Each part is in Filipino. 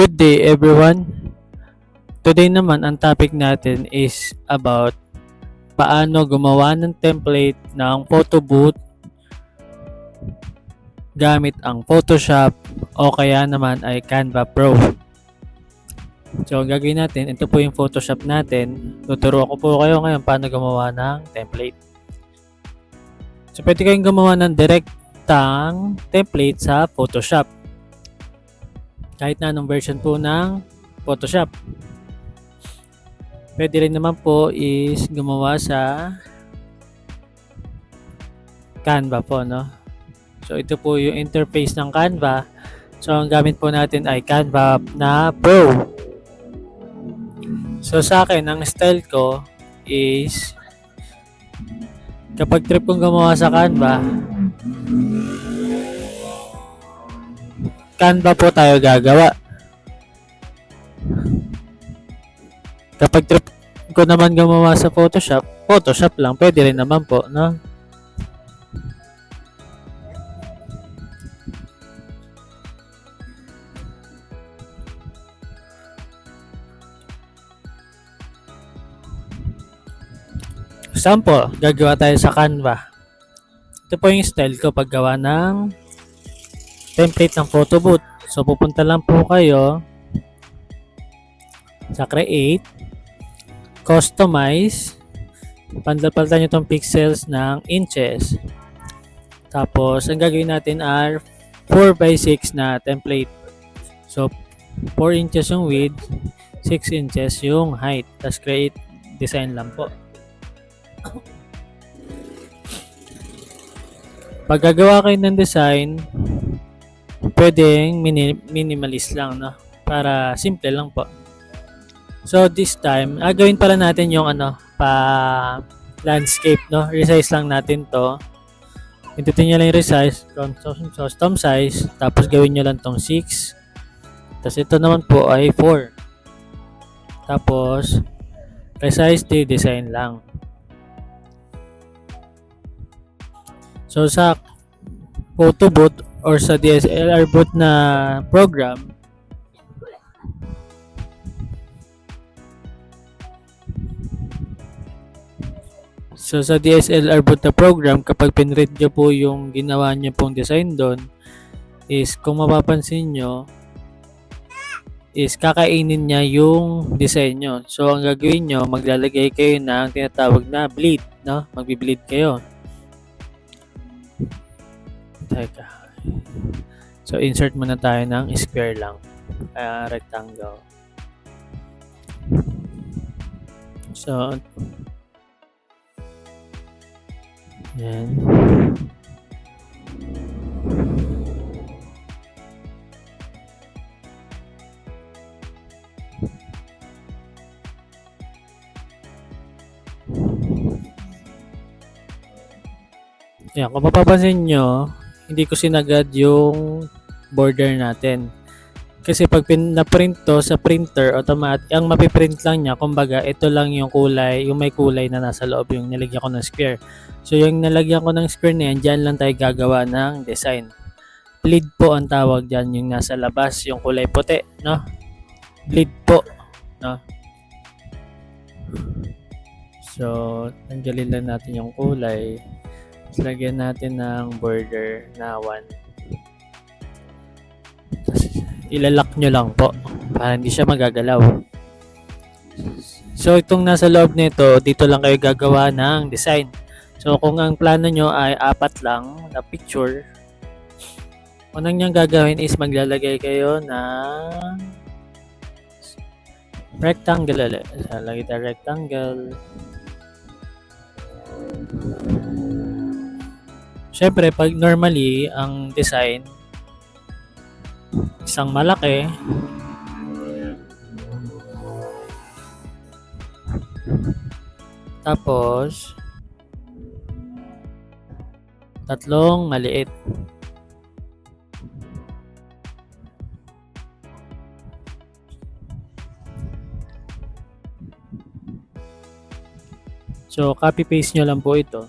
Good day everyone. Today naman ang topic natin is about paano gumawa ng template ng photo booth gamit ang Photoshop o kaya naman ay Canva Pro. So ang gagawin natin, ito po yung Photoshop natin. Tuturo ko po kayo ngayon paano gumawa ng template. So pwede kayong gumawa ng direktang template sa Photoshop. Kahit na anong version po ng Photoshop. Pwede rin naman po is gumawa sa Canva po, no? So ito po yung interface ng Canva. So ang gamit po natin ay Canva na Pro. So sa akin, ang style ko is kapag trip kong gumawa sa Canva po tayo gagawa. Kapag trip ko naman gumawa sa Photoshop lang, pwede rin naman po, no? Sample, gagawa tayo sa Canva. Ito po yung style ko paggawa ng template ng photo booth. So pupunta lang po kayo sa Create, Customize, palitan nyo itong pixels ng inches. Tapos ang gagawin natin are 4x6 na template. So 4 inches yung width, 6 inches yung height. Tapos create design lang po. Pag gagawa kayo ng design, pwedeng minimalist lang, no? Para simple lang po. So this time, gawin pala natin yung pa landscape, no? Resize lang natin to. Pindutin nyo lang yung resize, custom size, tapos gawin nyo lang tong 6. Tapos ito naman po ay 4. Tapos resize the design lang. So sa photo booth or sa DSLR booth na program, kapag pinread nyo po yung ginawa nyo pong design doon, is kung mapapansin nyo, is kakainin niya yung design nyo. So ang gagawin nyo, maglalagay kayo ng tinatawag na bleed, no? Magbi-bleed kayo. Teka. So insert muna tayo ng square lang, rectangle. So yan. Yan, kung mapapansin nyo, hindi ko sinagad yung border natin. Kasi pag na-print to sa printer, automatic, ang mapiprint lang niya, kumbaga, ito lang yung kulay, yung may kulay na nasa loob, yung nilagyan ko ng square. So, yung nalagyan ko ng square na yan, dyan lang tayo gagawa ng design. Bleed po ang tawag dyan, yung nasa labas, yung kulay puti, no? Bleed po, no? So, tanggalin lang natin yung kulay. Lagyan natin ng border na 1. Tapos, ilalak nyo lang po para hindi siya magagalaw. So itong nasa loob nito, dito lang kayo gagawa ng design. So kung ang plano nyo ay 4 lang na picture, unang niyang gagawin is maglalagay kayo ng rectangle. Lagay tayo rectangle. Siyempre, pag normally, ang design, isang malaki, tapos, 3 maliit. So, copy-paste nyo lang po ito.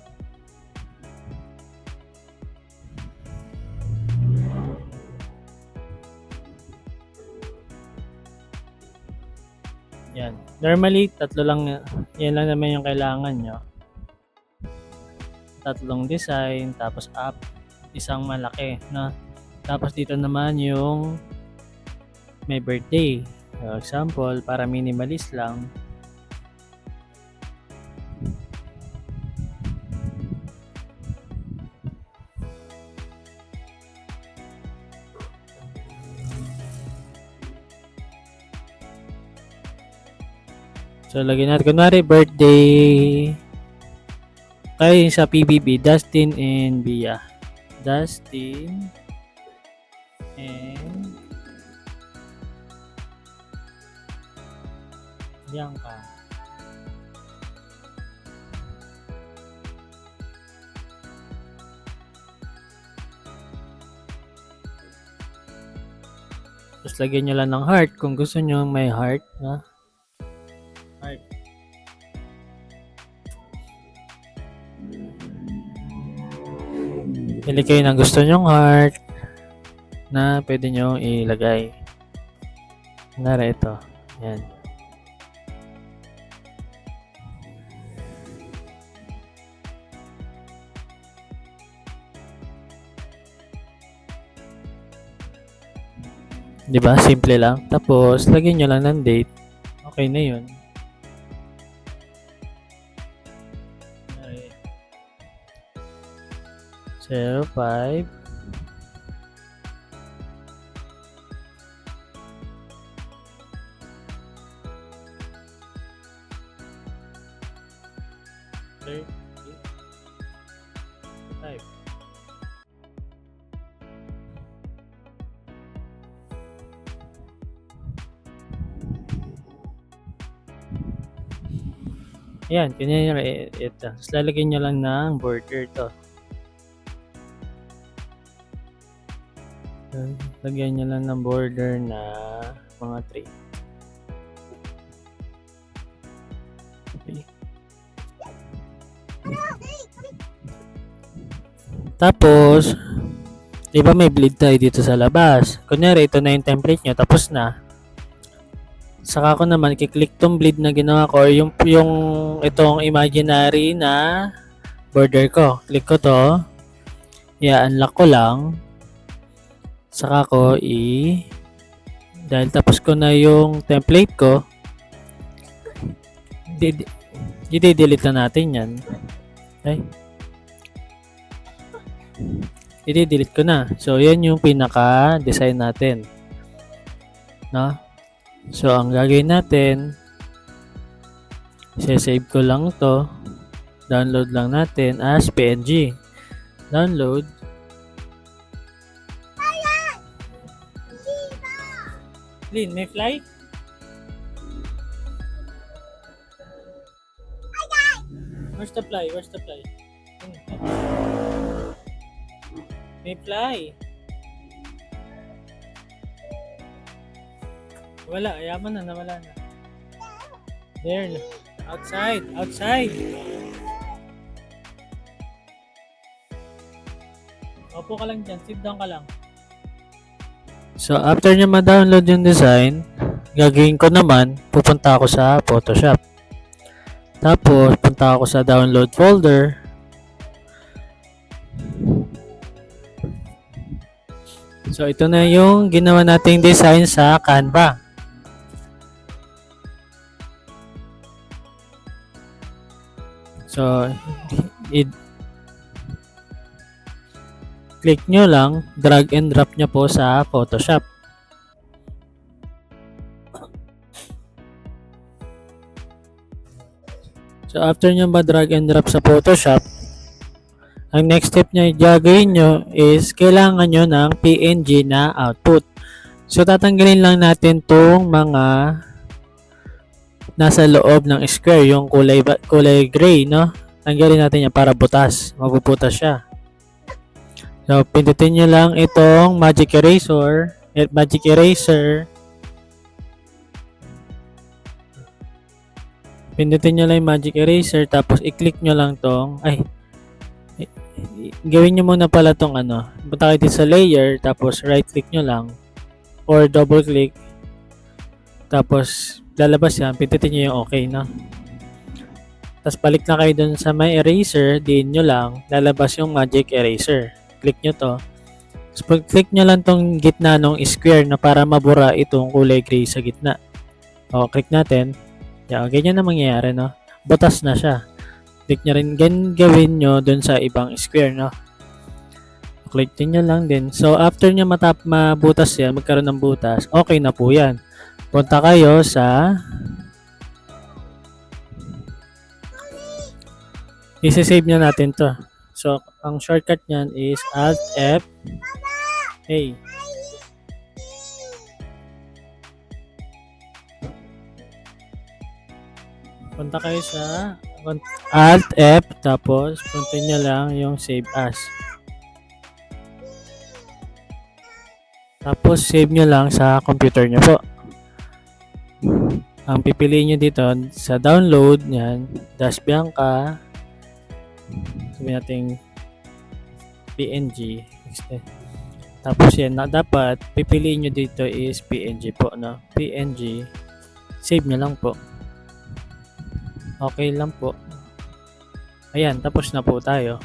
Yan. Normally, tatlo lang, yan lang naman yung kailangan nyo. Tatlong design, tapos isang malaki, na. Tapos dito naman yung may birthday. For example, para minimalist lang. So, lagyan natin. Kunwari, birthday kay sa PBB, Dustin and Bia. Dustin and Bianca. Tapos lagyan nyo lang ng heart kung gusto nyo may heart. Na? Heart. Pili kayo ng gusto nyong heart na pwede nyo ilagay. Kunwari ito. Yan. Diba? Simple lang. Tapos, lagyan nyo lang ng date. Okay na yun. Okay. 05 5. Ayan, kunyari ito. Tapos lalagyan nyo lang ng border to. Lagyan nyo lang ng border na mga 3. Okay. Tapos, di ba may bleed tayo dito sa labas? Kunyari, ito na yung template nyo, tapos na. Saka ko naman, kiklik tong bleed na ginawa ko, or yung itong imaginary na border ko. Click ko to. I-unlock ko lang. Saka ko dahil tapos ko na yung template ko, i-delete na natin yan. Okay. I-delete ko na. So, yan yung pinaka-design natin. No? So, ang gagawin natin, save ko lang to. Download lang natin as PNG. Download. Lin, may fly? Where's the fly? Where's the fly? May fly. Wala, ayaman na, nawala na. There na. Outside, outside. Opo ka lang dyan, sit down ka lang. So, after nyo ma-download yung design, gagawin ko naman, pupunta ako sa Photoshop. Tapos, punta ako sa download folder. So, ito na yung ginawa nating design sa Canva. So, click nyo lang, drag and drop nyo po sa Photoshop. So, after nyo ba-drag and drop sa Photoshop, ang next step nyo gagawin nyo is kailangan nyo ng PNG na output. So, tatanggalin lang natin tong mga nasa loob ng square, yung kulay gray, no? Tanggalin natin yan para butas. Mabubutas siya. So, pindutin nyo lang itong magic eraser. Pindutin nyo lang yung magic eraser, tapos i-click nyo lang tong, gawin nyo muna pala tong punta kayo dito sa layer, tapos right click nyo lang, or double click, tapos lalabas yan, pindutin nyo yung okay, no? Tapos balik na kayo dun sa may eraser, diin nyo lang, lalabas yung magic eraser. Click nyo to. Tapos pag click nyo lang tong gitna ng square na para mabura itong kulay gray sa gitna. O, click natin. Yan, ganyan na mangyayari, no? Butas na siya. Click nyo rin, gawin nyo dun sa ibang square, no? Click din nyo lang din. So, after nyo mabutas yan, magkaroon ng butas, okay na po yan. Punta kayo sa isi-save na natin to. So, ang shortcut niyan is Alt F A. Punta kayo sa Alt F, tapos punta nyo lang yung Save As. Tapos save nyo lang sa computer nyo po. Ang pipiliin nyo dito sa download niyan, Dash Bianca, sabi natin PNG. Tapos yan, dapat pipiliin nyo dito is PNG po, no? PNG. Save nyo lang po. Okay lang po. Ayan, tapos na po tayo.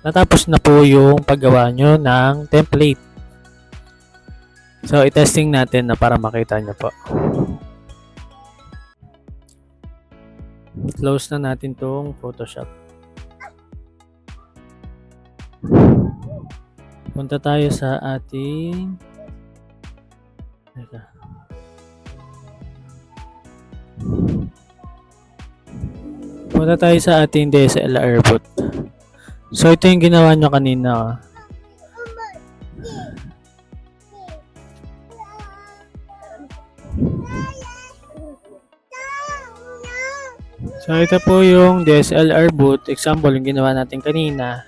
Natapos na po yung paggawa nyo ng template. So, i-testing natin na para makita nyo po. Close na natin tong Photoshop. Punta tayo sa ating DSLR boot. So, ito yung ginawa nyo kanina. So, ito po yung DSLR boot. Example, yung ginawa natin kanina.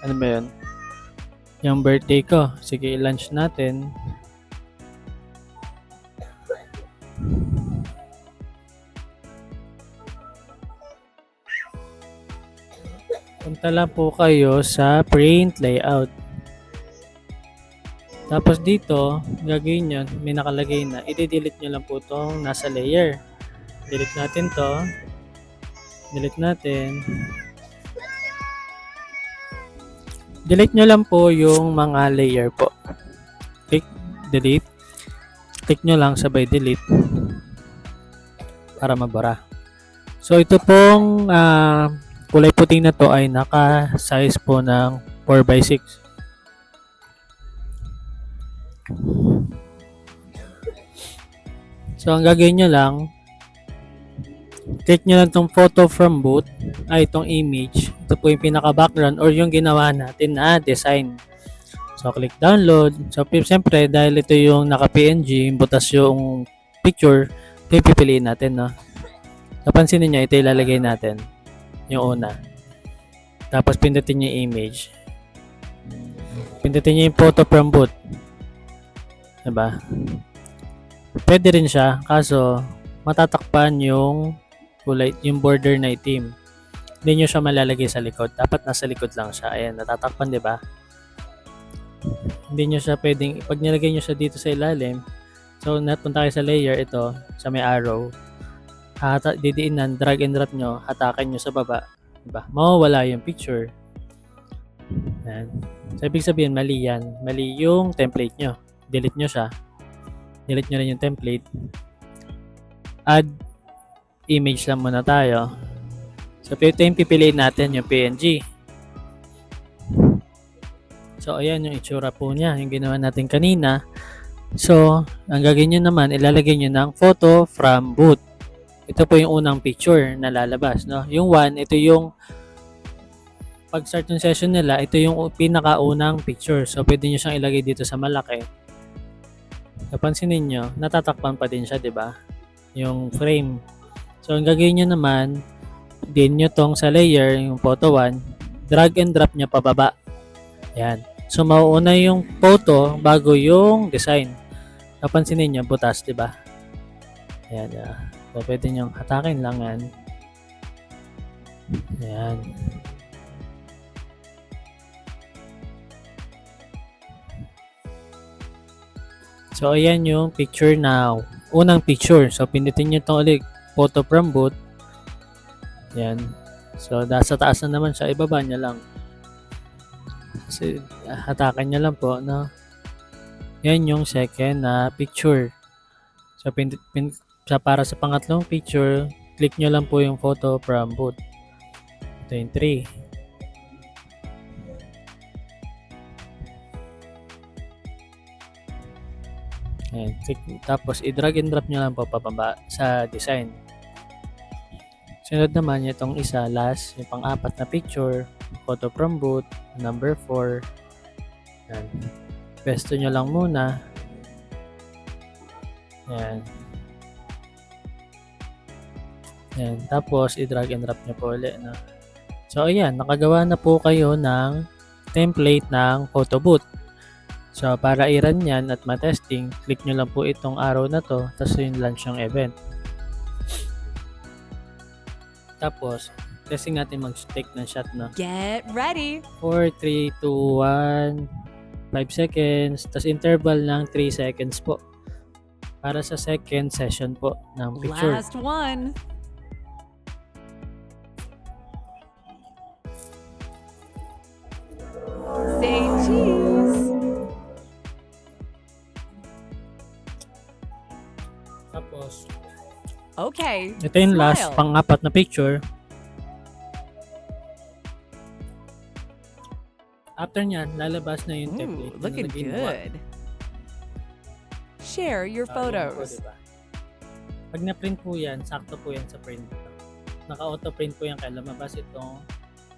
Ano ba yun? Yung birthday ko. Sige, i-launch natin. Punta lang po kayo sa print layout. Tapos dito, gagawin nyo, may nakalagay na. I-delete nyo lang po itong nasa layer. Delete natin to. Delete natin. Delete nyo lang po yung mga layer po. Click delete. Click nyo lang sabay delete para mabara. So ito pong kulay puting na to ay naka-size po ng 4x6. So ang gagawin nyo lang, click nyo lang tong photo from boot, ay itong image. Ito po yung pinaka-background or yung ginawa natin na design. So, click download. So, siyempre, dahil ito yung naka-PNG, butas yung picture, ito yung pipiliin natin, no? Napansin niyo, ito ilalagay natin. Yung una. Tapos, pindutin nyo yung image. Pindutin nyo yung photo from boot. Diba? Pwede rin siya, kaso, matatakpan yung kulay, yung border na itim. Hindi nyo siya malalagay sa likod. Dapat nasa likod lang siya. Ayan, natatakpan, di ba? Hindi nyo siya pwedeng, pag nilagay nyo siya dito sa ilalim, so napunta kayo sa layer, ito, sa may arrow, didiinan, drag and drop nyo, hatakan nyo sa baba, di ba? Mawawala yung picture. Ayan. So, ibig sabihin, mali yan. Mali yung template nyo. Delete nyo siya. Delete nyo rin yung template. Add image lang muna tayo. So, ito yung pipiliin natin, yung PNG. So, ayan yung itsura po niya, yung ginawa natin kanina. So, ang gagawin nyo naman, ilalagay nyo ng photo from boot. Ito po yung unang picture na lalabas, no? Yung 1, ito yung pag-start ng session nila, ito yung pinakaunang picture. So, pwede nyo siyang ilagay dito sa malaki. Napansin ninyo, natatakpan pa din siya, di ba? Yung frame. So, ang gagawin nyo naman, din nyo tong sa layer, yung photo 1, drag and drop nyo pababa. Yan. So, mauuna yung photo bago yung design. Napansin niyo butas, di ba? Ayan. So, pwede nyo hatakin lang yan. Ayan. So, ayan yung picture now. unang picture. So, pindutin nyo itong ulit, photo from boot. Yan. So, sa taas na naman siya, ibaba niya lang. Kasi, hatakan niya lang po, no? Yan yung second na picture. So, para sa pangatlong picture, click nyo lang po yung photo from boot. Ito yung 3. Ayan, click, tapos i-drag and drop nyo lang po pababa sa design. Sunod naman itong isa, last, yung pang-apat na picture, photo from boot, number 4. Ayan. Pesto nyo lang muna. Ayan. Ayan. Tapos, i-drag and drop nyo po ulit. No? So, ayan. Nakagawa na po kayo ng template ng photo booth. So, para i-run yan at matesting, click nyo lang po itong arrow na to, tapos yung launch yung event. Tapos, testing natin mag-take ng shot na. Get ready! 4, 3, 2, 1, 5 seconds, tapos interval ng 3 seconds po. Para sa second session po ng picture. Last one! Say cheese! Tapos, Okay, ito yung last, smile. pang-apat na picture. After nyan, lalabas na yung Ooh, template. looking na ginawa. good. Share your Yun po, photos. diba? Pag na-print po yan, sakto po yan sa print. Naka-auto-print po yan kaya lumabas itong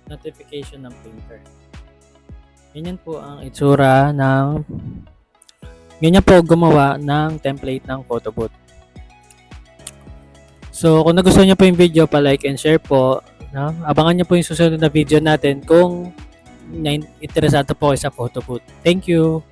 notification ng printer. Ganyan po ang itsura ng ganyan po gumawa ng template ng photo booth. So, kung nagustuhan niyo po yung video, pa-like and share po. No? Abangan niyo po yung susunod na video natin kung interesado po kayo sa photo booth. Thank you!